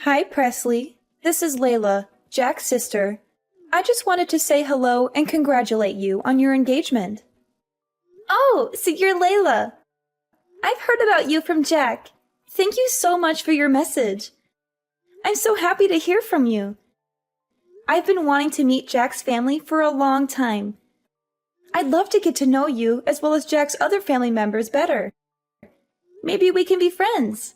Hi, Presley. This is Layla, Jack's sister. I just wanted to say hello and congratulate you on your engagement. Oh, so you're Layla. I've heard about you from Jack. Thank you so much for your message. I'm so happy to hear from you. I've been wanting to meet Jack's family for a long time. I'd love to get to know you as well as Jack's other family members better. Maybe we can be friends.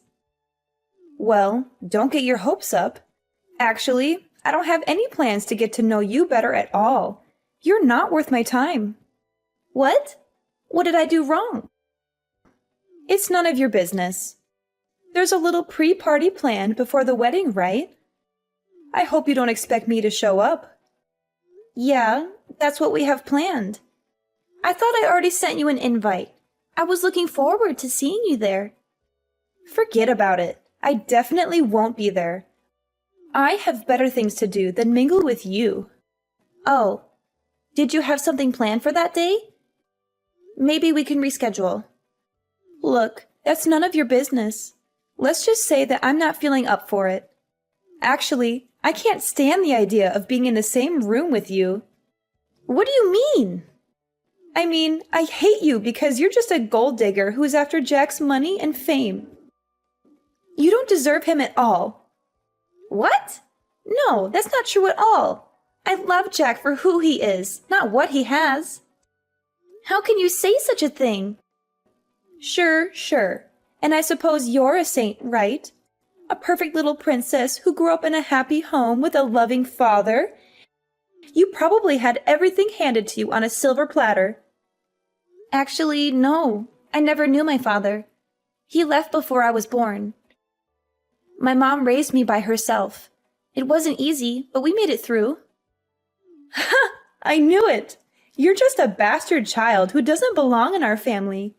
Well, don't get your hopes up. Actually, I don't have any plans to get to know you better at all. You're not worth my time. What? What did I do wrong? It's none of your business. There's a little pre-party planned before the wedding, right? I hope you don't expect me to show up. Yeah, that's what we have planned. I thought I already sent you an invite. I was looking forward to seeing you there. Forget about it. I definitely won't be there. I have better things to do than mingle with you. Oh, did you have something planned for that day? Maybe we can reschedule. Look, that's none of your business. Let's just say that I'm not feeling up for it. Actually, I can't stand the idea of being in the same room with you. What do you mean? I mean, I hate you because you're just a gold digger who's after Jack's money and fame. You don't deserve him at all. What? No, that's not true at all. I love Jack for who he is, not what he has. How can you say such a thing? Sure. And I suppose you're a saint, right? A perfect little princess who grew up in a happy home with a loving father. You probably had everything handed to you on a silver platter. Actually, no. I never knew my father. He left before I was born. My mom raised me by herself. It wasn't easy, but we made it through. Ha! I knew it! You're just a bastard child who doesn't belong in our family.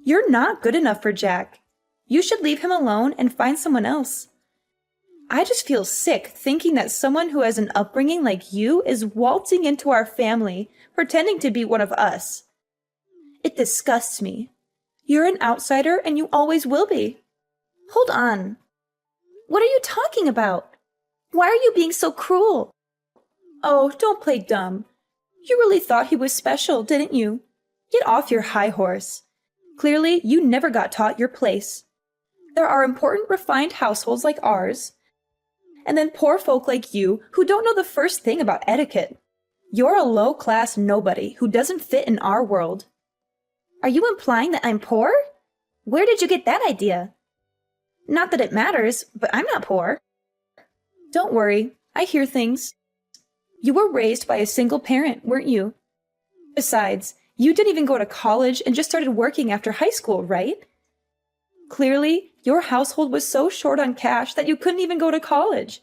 You're not good enough for Jack. You should leave him alone and find someone else. I just feel sick thinking that someone who has an upbringing like you is waltzing into our family, pretending to be one of us. It disgusts me. You're an outsider and you always will be. Hold on. What are you talking about? Why are you being so cruel? Oh, don't play dumb. You really thought he was special, didn't you? Get off your high horse. Clearly, you never got taught your place. There are important, refined households like ours, and then poor folk like you who don't know the first thing about etiquette. You're a low-class nobody who doesn't fit in our world. Are you implying that I'm poor? Where did you get that idea? Not that it matters, but I'm not poor. Don't worry, I hear things. You were raised by a single parent, weren't you? Besides, you didn't even go to college and just started working after high school, right? Clearly, your household was so short on cash that you couldn't even go to college.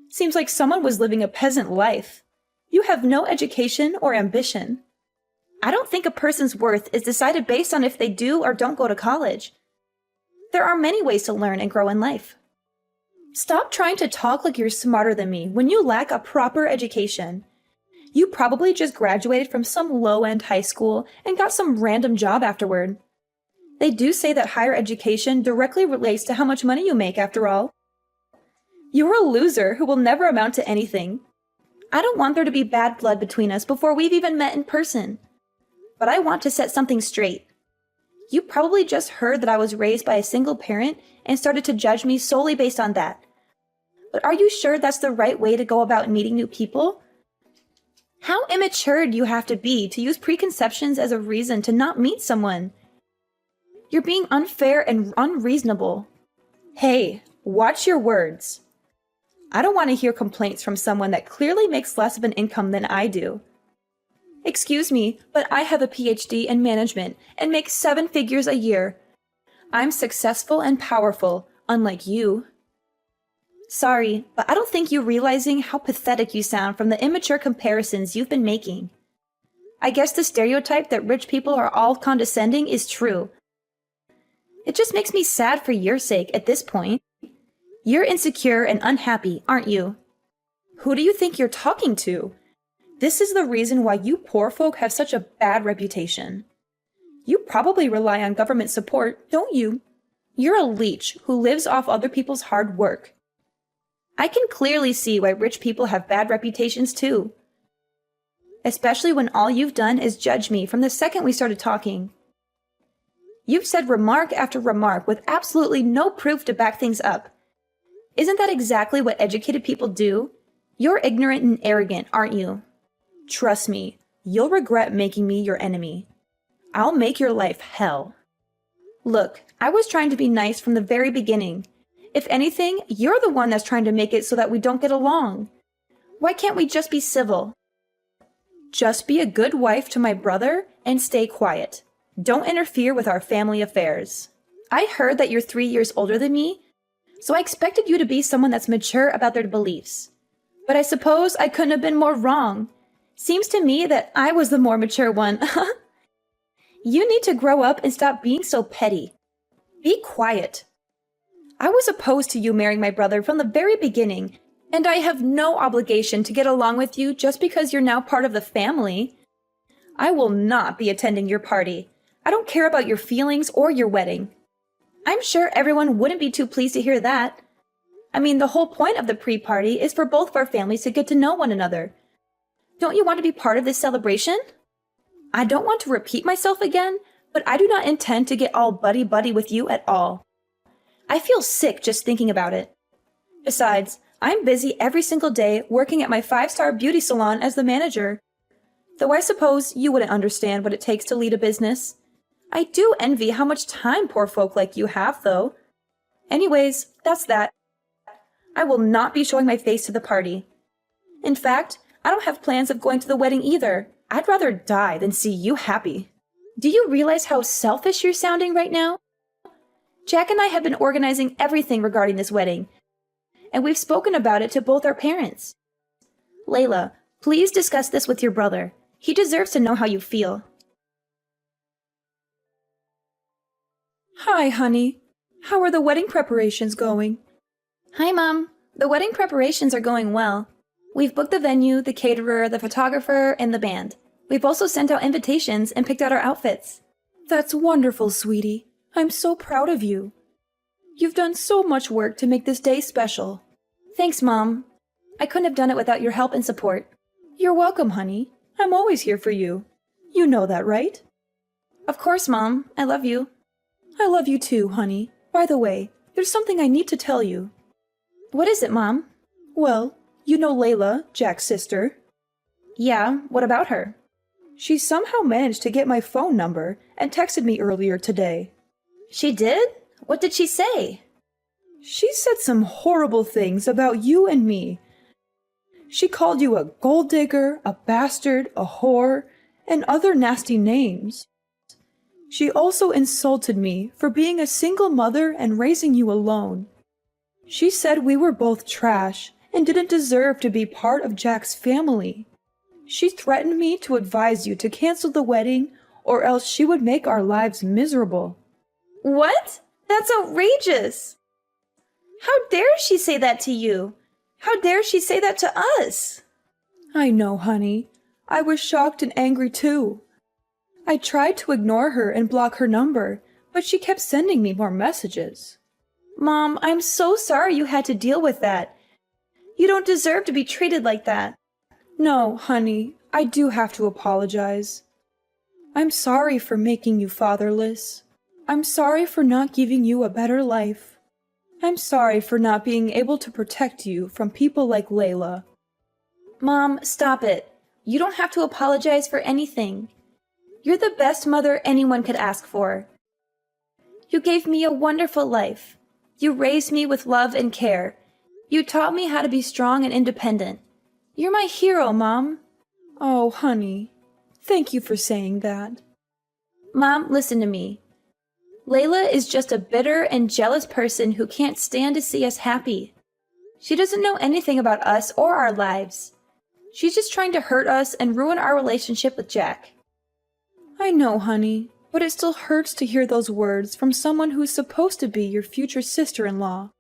Seems like someone was living a peasant life. You have no education or ambition. I don't think a person's worth is decided based on if they do or don't go to college. There are many ways to learn and grow in life. Stop trying to talk like you're smarter than me when you lack a proper education. You probably just graduated from some low-end high school and got some random job afterward. They do say that higher education directly relates to how much money you make, after all. You're a loser who will never amount to anything. I don't want there to be bad blood between us before we've even met in person. But I want to set something straight. You probably just heard that I was raised by a single parent and started to judge me solely based on that. But are you sure that's the right way to go about meeting new people? How immature do you have to be to use preconceptions as a reason to not meet someone? You're being unfair and unreasonable. Hey, watch your words. I don't want to hear complaints from someone that clearly makes less of an income than I do. Excuse me, but I have a PhD in management and make 7 figures a year. I'm successful and powerful, unlike you. Sorry, but I don't think you're realizing how pathetic you sound from the immature comparisons you've been making. I guess the stereotype that rich people are all condescending is true. It just makes me sad for your sake at this point. You're insecure and unhappy, aren't you? Who do you think you're talking to? This is the reason why you poor folk have such a bad reputation. You probably rely on government support, don't you? You're a leech who lives off other people's hard work. I can clearly see why rich people have bad reputations too. Especially when all you've done is judge me from the second we started talking. You've said remark after remark with absolutely no proof to back things up. Isn't that exactly what educated people do? You're ignorant and arrogant, aren't you? Trust me, you'll regret making me your enemy. I'll make your life hell. Look, I was trying to be nice from the very beginning. If anything, you're the one that's trying to make it so that we don't get along. Why can't we just be civil? Just be a good wife to my brother and stay quiet. Don't interfere with our family affairs. I heard that you're 3 years older than me, so I expected you to be someone that's mature about their beliefs. But I suppose I couldn't have been more wrong. Seems to me that I was the more mature one. You need to grow up and stop being so petty. Be quiet. I was opposed to you marrying my brother from the very beginning, and I have no obligation to get along with you just because you're now part of the family. I will not be attending your party. I don't care about your feelings or your wedding. I'm sure everyone wouldn't be too pleased to hear that. I mean, the whole point of the pre-party is for both of our families to get to know one another. Don't you want to be part of this celebration? I don't want to repeat myself again, but I do not intend to get all buddy-buddy with you at all. I feel sick just thinking about it. Besides, I'm busy every single day working at my 5-star beauty salon as the manager. Though I suppose you wouldn't understand what it takes to lead a business. I do envy how much time poor folk like you have, though. Anyways, that's that. I will not be showing my face to the party. In fact, I don't have plans of going to the wedding either. I'd rather die than see you happy. Do you realize how selfish you're sounding right now? Jack and I have been organizing everything regarding this wedding, and we've spoken about it to both our parents. Layla, please discuss this with your brother. He deserves to know how you feel. Hi, honey. How are the wedding preparations going? Hi, Mom. The wedding preparations are going well. We've booked the venue, the caterer, the photographer, and the band. We've also sent out invitations and picked out our outfits. That's wonderful, sweetie. I'm so proud of you. You've done so much work to make this day special. Thanks, Mom. I couldn't have done it without your help and support. You're welcome, honey. I'm always here for you. You know that, right? Of course, Mom. I love you. I love you too, honey. By the way, there's something I need to tell you. What is it, Mom? Well, you know Layla, Jack's sister. Yeah, what about her? She somehow managed to get my phone number and texted me earlier today. She did? What did she say? She said some horrible things about you and me. She called you a gold digger, a bastard, a whore, and other nasty names. She also insulted me for being a single mother and raising you alone. She said we were both trash and didn't deserve to be part of Jack's family. She threatened me to advise you to cancel the wedding or else she would make our lives miserable. What? That's outrageous! How dare she say that to you? How dare she say that to us? I know, honey. I was shocked and angry too. I tried to ignore her and block her number, but she kept sending me more messages. Mom, I'm so sorry you had to deal with that. You don't deserve to be treated like that. No, honey, I do have to apologize. I'm sorry for making you fatherless. I'm sorry for not giving you a better life. I'm sorry for not being able to protect you from people like Layla. Mom, stop it. You don't have to apologize for anything. You're the best mother anyone could ask for. You gave me a wonderful life. You raised me with love and care. You taught me how to be strong and independent. You're my hero, Mom. Oh, honey. Thank you for saying that. Mom, listen to me. Layla is just a bitter and jealous person who can't stand to see us happy. She doesn't know anything about us or our lives. She's just trying to hurt us and ruin our relationship with Jack. I know, honey, but it still hurts to hear those words from someone who's supposed to be your future sister-in-law.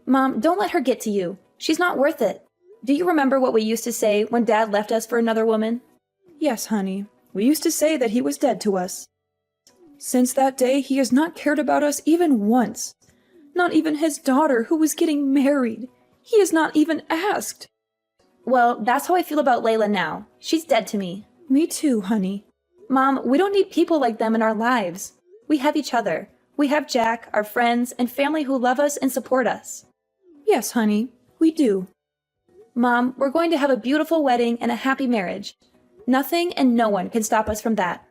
Mom, don't let her get to you. She's not worth it. Do you remember what we used to say when Dad left us for another woman? Yes, honey. We used to say that he was dead to us. Since that day, he has not cared about us even once. Not even his daughter, who was getting married. He has not even asked. Well, that's how I feel about Layla now. She's dead to me. Me too, honey. Mom, we don't need people like them in our lives. We have each other. We have Jack, our friends, and family who love us and support us. Yes, honey, we do. Mom, we're going to have a beautiful wedding and a happy marriage. Nothing and no one can stop us from that.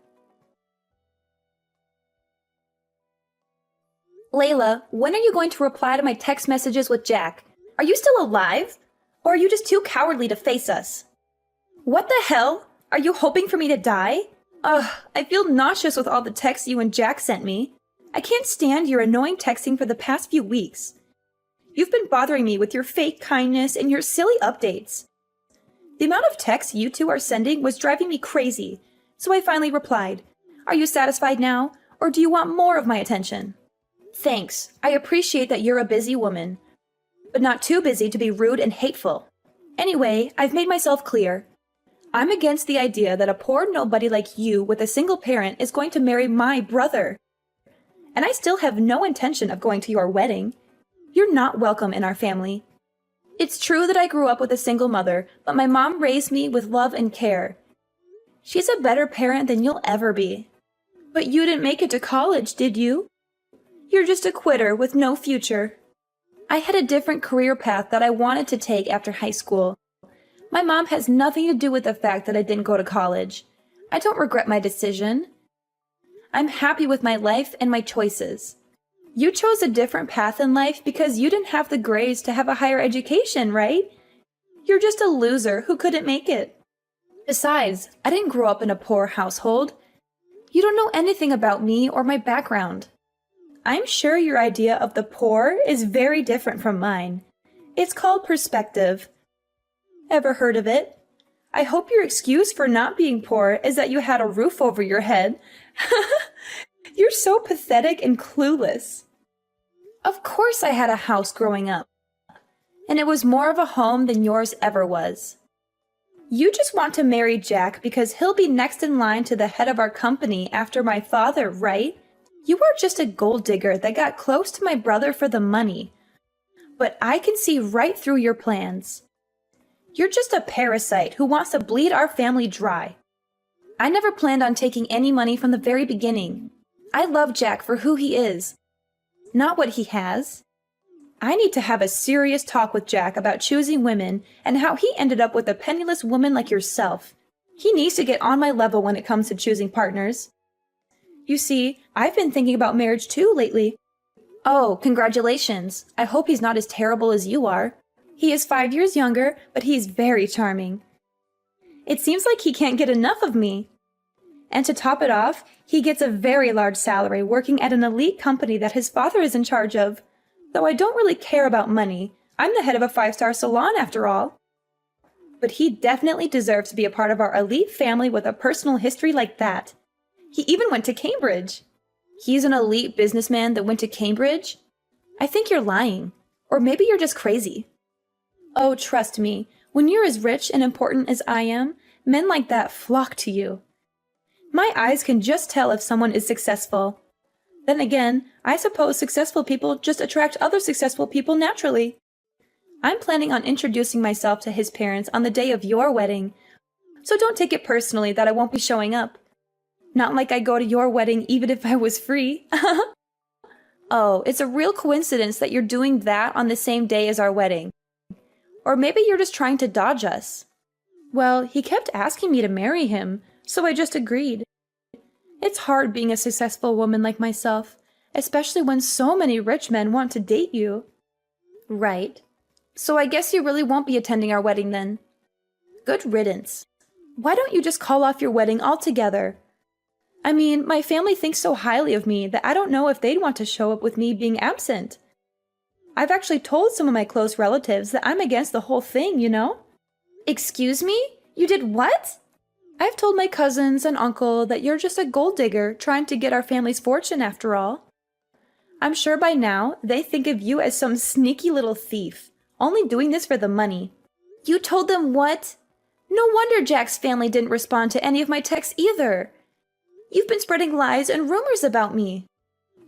Layla, when are you going to reply to my text messages with Jack? Are you still alive? Or are you just too cowardly to face us? What the hell? Are you hoping for me to die? Ugh, I feel nauseous with all the texts you and Jack sent me. I can't stand your annoying texting for the past few weeks. You've been bothering me with your fake kindness and your silly updates. The amount of texts you two are sending was driving me crazy, so I finally replied, "Are you satisfied now, or do you want more of my attention?" Thanks, I appreciate that you're a busy woman, but not too busy to be rude and hateful. Anyway, I've made myself clear. I'm against the idea that a poor nobody like you with a single parent is going to marry my brother. And I still have no intention of going to your wedding. You're not welcome in our family. It's true that I grew up with a single mother, but my mom raised me with love and care. She's a better parent than you'll ever be. But you didn't make it to college, did you? You're just a quitter with no future. I had a different career path that I wanted to take after high school. My mom has nothing to do with the fact that I didn't go to college. I don't regret my decision. I'm happy with my life and my choices. You chose a different path in life because you didn't have the grades to have a higher education, right? You're just a loser who couldn't make it. Besides, I didn't grow up in a poor household. You don't know anything about me or my background. I'm sure your idea of the poor is very different from mine. It's called perspective. Ever heard of it? I hope your excuse for not being poor is that you had a roof over your head. You're so pathetic and clueless. Of course I had a house growing up, and it was more of a home than yours ever was. You just want to marry Jack because he'll be next in line to the head of our company after my father, right? You are just a gold digger that got close to my brother for the money. But I can see right through your plans. You're just a parasite who wants to bleed our family dry. I never planned on taking any money from the very beginning. I love Jack for who he is, not what he has. I need to have a serious talk with Jack about choosing women and how he ended up with a penniless woman like yourself. He needs to get on my level when it comes to choosing partners. You see, I've been thinking about marriage too lately. Oh, congratulations. I hope he's not as terrible as you are. He is 5 years younger, but he's very charming. It seems like he can't get enough of me. And to top it off, he gets a very large salary working at an elite company that his father is in charge of. Though I don't really care about money. I'm the head of a 5-star salon after all. But he definitely deserves to be a part of our elite family with a personal history like that. He even went to Cambridge. He's an elite businessman that went to Cambridge? I think you're lying. Or maybe you're just crazy. Oh, trust me, when you're as rich and important as I am, men like that flock to you. My eyes can just tell if someone is successful. Then again, I suppose successful people just attract other successful people naturally. I'm planning on introducing myself to his parents on the day of your wedding, so don't take it personally that I won't be showing up. Not like I'd go to your wedding even if I was free. Oh, it's a real coincidence that you're doing that on the same day as our wedding. Or maybe you're just trying to dodge us. Well, he kept asking me to marry him, so I just agreed. It's hard being a successful woman like myself, especially when so many rich men want to date you. Right. So I guess you really won't be attending our wedding then. Good riddance. Why don't you just call off your wedding altogether? I mean, my family thinks so highly of me that I don't know if they'd want to show up with me being absent. I've actually told some of my close relatives that I'm against the whole thing, you know? Excuse me? You did what? I've told my cousins and uncle that you're just a gold digger trying to get our family's fortune after all. I'm sure by now they think of you as some sneaky little thief, only doing this for the money. You told them what? No wonder Jack's family didn't respond to any of my texts either. You've been spreading lies and rumors about me.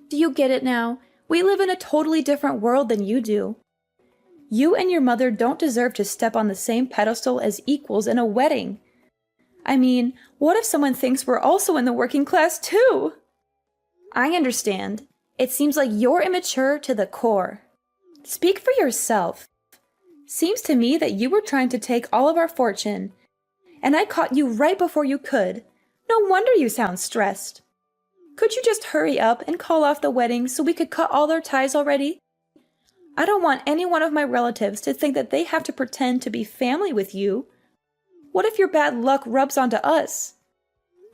Do you get it now? We live in a totally different world than you do. You and your mother don't deserve to step on the same pedestal as equals in a wedding. I mean, what if someone thinks we're also in the working class too? I understand. It seems like you're immature to the core. Speak for yourself. Seems to me that you were trying to take all of our fortune, and I caught you right before you could. No wonder you sound stressed. Could you just hurry up and call off the wedding so we could cut all our ties already? I don't want any one of my relatives to think that they have to pretend to be family with you. What if your bad luck rubs onto us?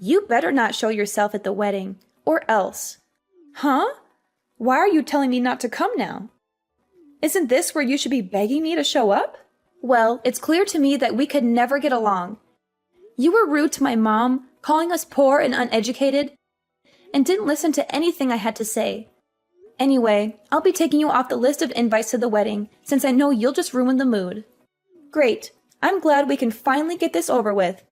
You better not show yourself at the wedding, or else. Huh? Why are you telling me not to come now? Isn't this where you should be begging me to show up? Well, it's clear to me that we could never get along. You were rude to my mom, calling us poor and uneducated, and didn't listen to anything I had to say. Anyway, I'll be taking you off the list of invites to the wedding, since I know you'll just ruin the mood. Great. I'm glad we can finally get this over with.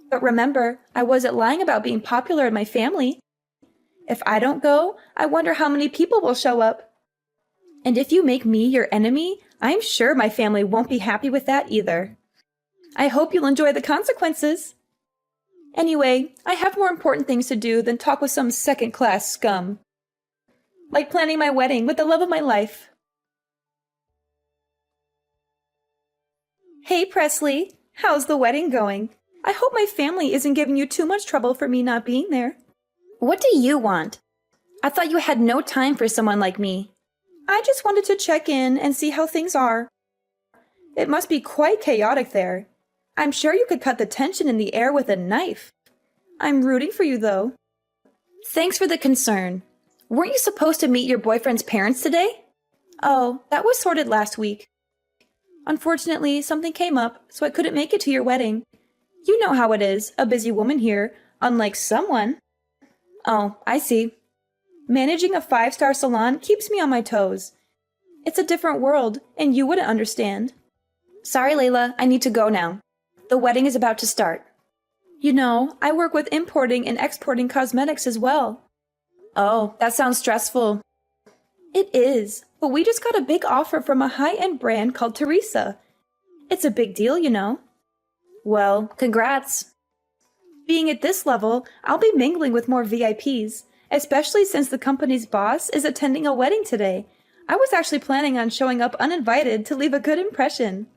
But remember, I wasn't lying about being popular in my family. If I don't go, I wonder how many people will show up. And if you make me your enemy, I'm sure my family won't be happy with that either. I hope you'll enjoy the consequences. Anyway, I have more important things to do than talk with some second-class scum. Like planning my wedding with the love of my life. Hey, Presley. How's the wedding going? I hope my family isn't giving you too much trouble for me not being there. What do you want? I thought you had no time for someone like me. I just wanted to check in and see how things are. It must be quite chaotic there. I'm sure you could cut the tension in the air with a knife. I'm rooting for you, though. Thanks for the concern. Weren't you supposed to meet your boyfriend's parents today? Oh, that was sorted last week. Unfortunately, something came up, so I couldn't make it to your wedding. You know how it is, a busy woman here, unlike someone. Oh, I see. Managing a 5-star salon keeps me on my toes. It's a different world, and you wouldn't understand. Sorry, Layla, I need to go now. The wedding is about to start. You know, I work with importing and exporting cosmetics as well. Oh, that sounds stressful. It is, but we just got a big offer from a high-end brand called Teresa. It's a big deal, you know. Well, congrats. Being at this level, I'll be mingling with more VIPs, especially since the company's boss is attending a wedding today. I was actually planning on showing up uninvited to leave a good impression.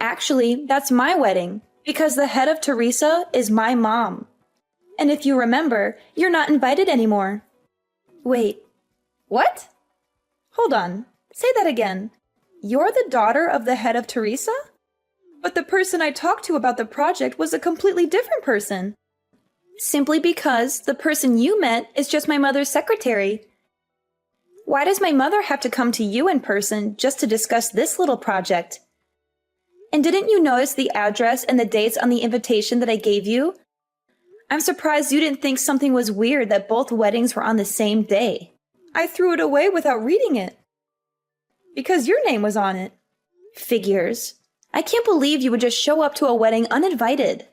Actually, that's my wedding, because the head of Teresa is my mom. And if you remember, you're not invited anymore. Wait, what? Hold on, say that again. You're the daughter of the head of Teresa? But the person I talked to about the project was a completely different person. Simply because the person you met is just my mother's secretary. Why does my mother have to come to you in person just to discuss this little project? And didn't you notice the address and the dates on the invitation that I gave you? I'm surprised you didn't think something was weird that both weddings were on the same day. I threw it away without reading it. Because your name was on it. Figures. I can't believe you would just show up to a wedding uninvited.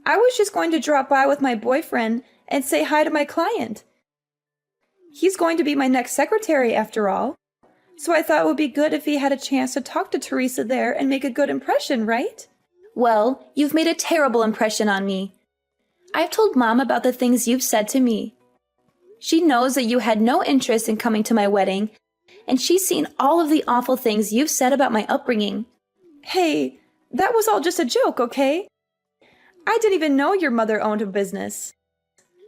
I was just going to drop by with my boyfriend and say hi to my client. He's going to be my next secretary after all. So I thought it would be good if he had a chance to talk to Teresa there and make a good impression, right? Well, you've made a terrible impression on me. I've told Mom about the things you've said to me. She knows that you had no interest in coming to my wedding, and she's seen all of the awful things you've said about my upbringing. Hey, that was all just a joke, okay? I didn't even know your mother owned a business.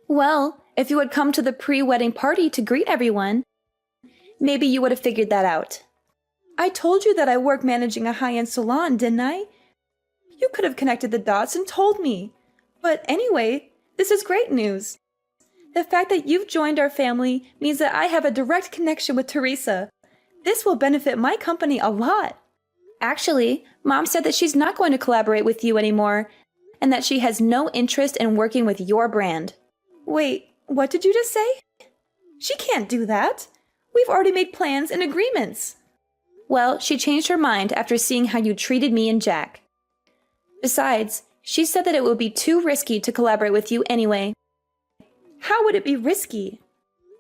Well, if you had come to the pre-wedding party to greet everyone, maybe you would have figured that out. I told you that I work managing a high-end salon, didn't I? You could have connected the dots and told me. But anyway, this is great news. The fact that you've joined our family means that I have a direct connection with Teresa. This will benefit my company a lot. Actually, Mom said that she's not going to collaborate with you anymore, and that she has no interest in working with your brand. Wait, what did you just say? She can't do that. We've already made plans and agreements. Well, she changed her mind after seeing how you treated me and Jack. Besides, she said that it would be too risky to collaborate with you anyway. How would it be risky?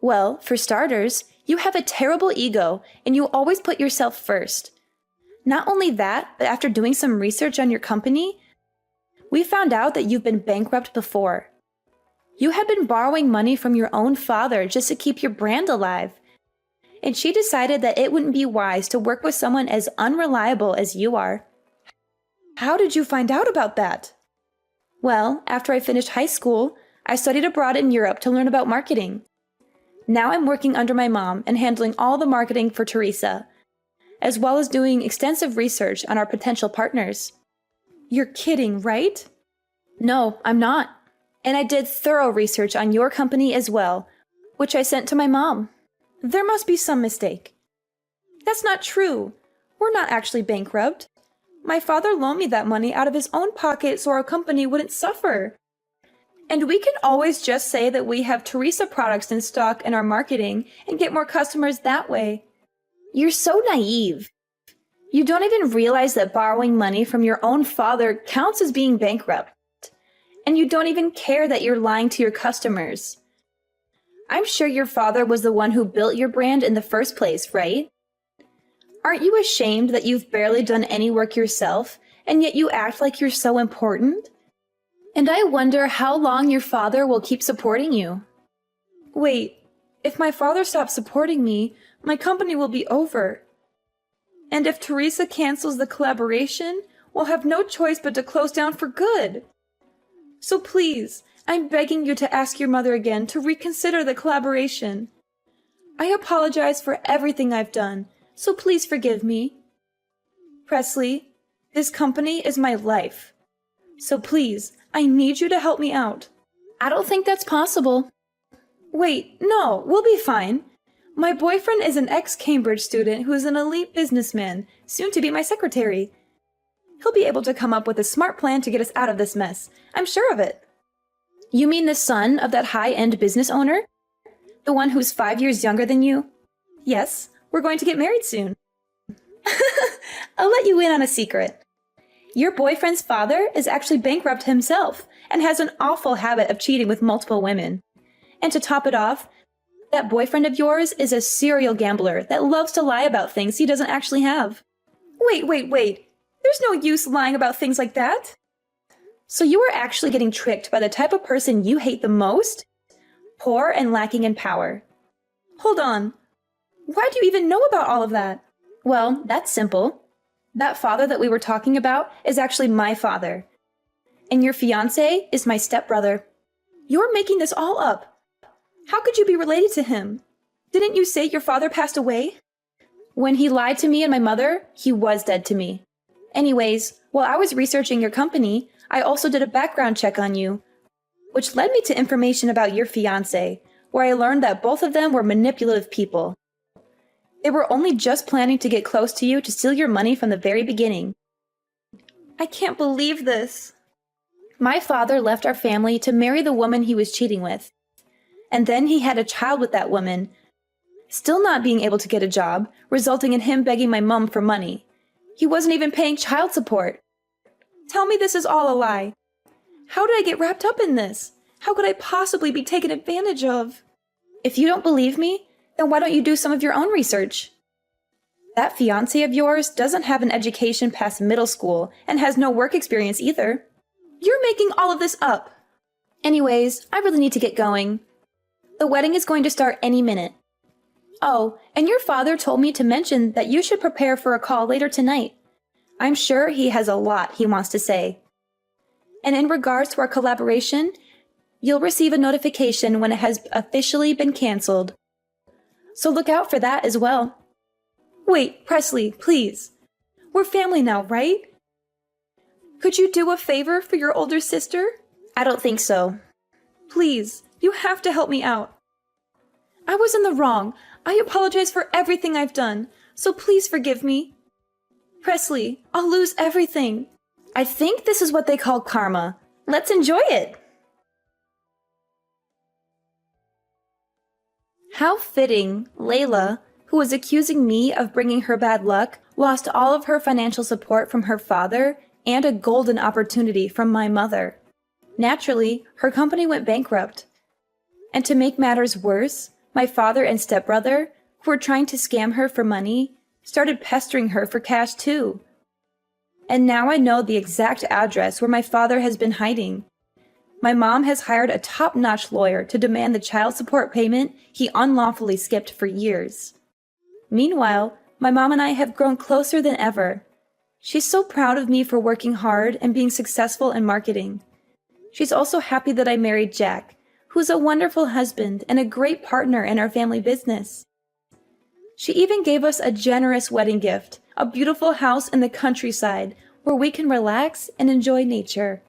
Well, for starters, you have a terrible ego and you always put yourself first. Not only that, but after doing some research on your company, we found out that you've been bankrupt before. You had been borrowing money from your own father just to keep your brand alive. And she decided that it wouldn't be wise to work with someone as unreliable as you are. How did you find out about that? Well, after I finished high school, I studied abroad in Europe to learn about marketing. Now I'm working under my mom and handling all the marketing for Teresa, as well as doing extensive research on our potential partners. You're kidding, right? No, I'm not. And I did thorough research on your company as well, which I sent to my mom. There must be some mistake. That's not true. We're not actually bankrupt. My father loaned me that money out of his own pocket so our company wouldn't suffer. And we can always just say that we have Teresa products in stock in our marketing and get more customers that way. You're so naive. You don't even realize that borrowing money from your own father counts as being bankrupt. And you don't even care that you're lying to your customers. I'm sure your father was the one who built your brand in the first place, right? Aren't you ashamed that you've barely done any work yourself, and yet you act like you're so important? And I wonder how long your father will keep supporting you. Wait, if my father stops supporting me, my company will be over. And if Teresa cancels the collaboration, we'll have no choice but to close down for good. So please, I'm begging you to ask your mother again to reconsider the collaboration. I apologize for everything I've done, so please forgive me. Presley, this company is my life. So please, I need you to help me out. I don't think that's possible. Wait, no, we'll be fine. My boyfriend is an ex-Cambridge student who is an elite businessman, soon to be my secretary. He'll be able to come up with a smart plan to get us out of this mess. I'm sure of it. You mean the son of that high-end business owner? The one who's 5 years younger than you? Yes, we're going to get married soon. I'll let you in on a secret. Your boyfriend's father is actually bankrupt himself and has an awful habit of cheating with multiple women. And to top it off, that boyfriend of yours is a serial gambler that loves to lie about things he doesn't actually have. Wait. There's no use lying about things like that. So you are actually getting tricked by the type of person you hate the most? Poor and lacking in power. Hold on. Why do you even know about all of that? Well, that's simple. That father that we were talking about is actually my father. And your fiancé is my stepbrother. You're making this all up. How could you be related to him? Didn't you say your father passed away? When he lied to me and my mother, he was dead to me. Anyways, while I was researching your company, I also did a background check on you, which led me to information about your fiancé, where I learned that both of them were manipulative people. They were only just planning to get close to you to steal your money from the very beginning. I can't believe this. My father left our family to marry the woman he was cheating with. And then he had a child with that woman, still not being able to get a job, resulting in him begging my mom for money. He wasn't even paying child support. Tell me this is all a lie. How did I get wrapped up in this? How could I possibly be taken advantage of? If you don't believe me, then why don't you do some of your own research? That fiancé of yours doesn't have an education past middle school and has no work experience either. You're making all of this up. Anyways, I really need to get going. The wedding is going to start any minute. Oh, and your father told me to mention that you should prepare for a call later tonight. I'm sure he has a lot he wants to say. And in regards to our collaboration, you'll receive a notification when it has officially been canceled. So look out for that as well. Wait, Presley, please. We're family now, right? Could you do a favor for your older sister? I don't think so. Please, you have to help me out. I was in the wrong. I apologize for everything I've done, so please forgive me. Presley, I'll lose everything. I think this is what they call karma. Let's enjoy it. How fitting, Layla, who was accusing me of bringing her bad luck, lost all of her financial support from her father and a golden opportunity from my mother. Naturally, her company went bankrupt. And to make matters worse, my father and stepbrother, who were trying to scam her for money, started pestering her for cash too. And now I know the exact address where my father has been hiding. My mom has hired a top-notch lawyer to demand the child support payment he unlawfully skipped for years. Meanwhile, my mom and I have grown closer than ever. She's so proud of me for working hard and being successful in marketing. She's also happy that I married Jack, who's a wonderful husband and a great partner in our family business. She even gave us a generous wedding gift, a beautiful house in the countryside where we can relax and enjoy nature.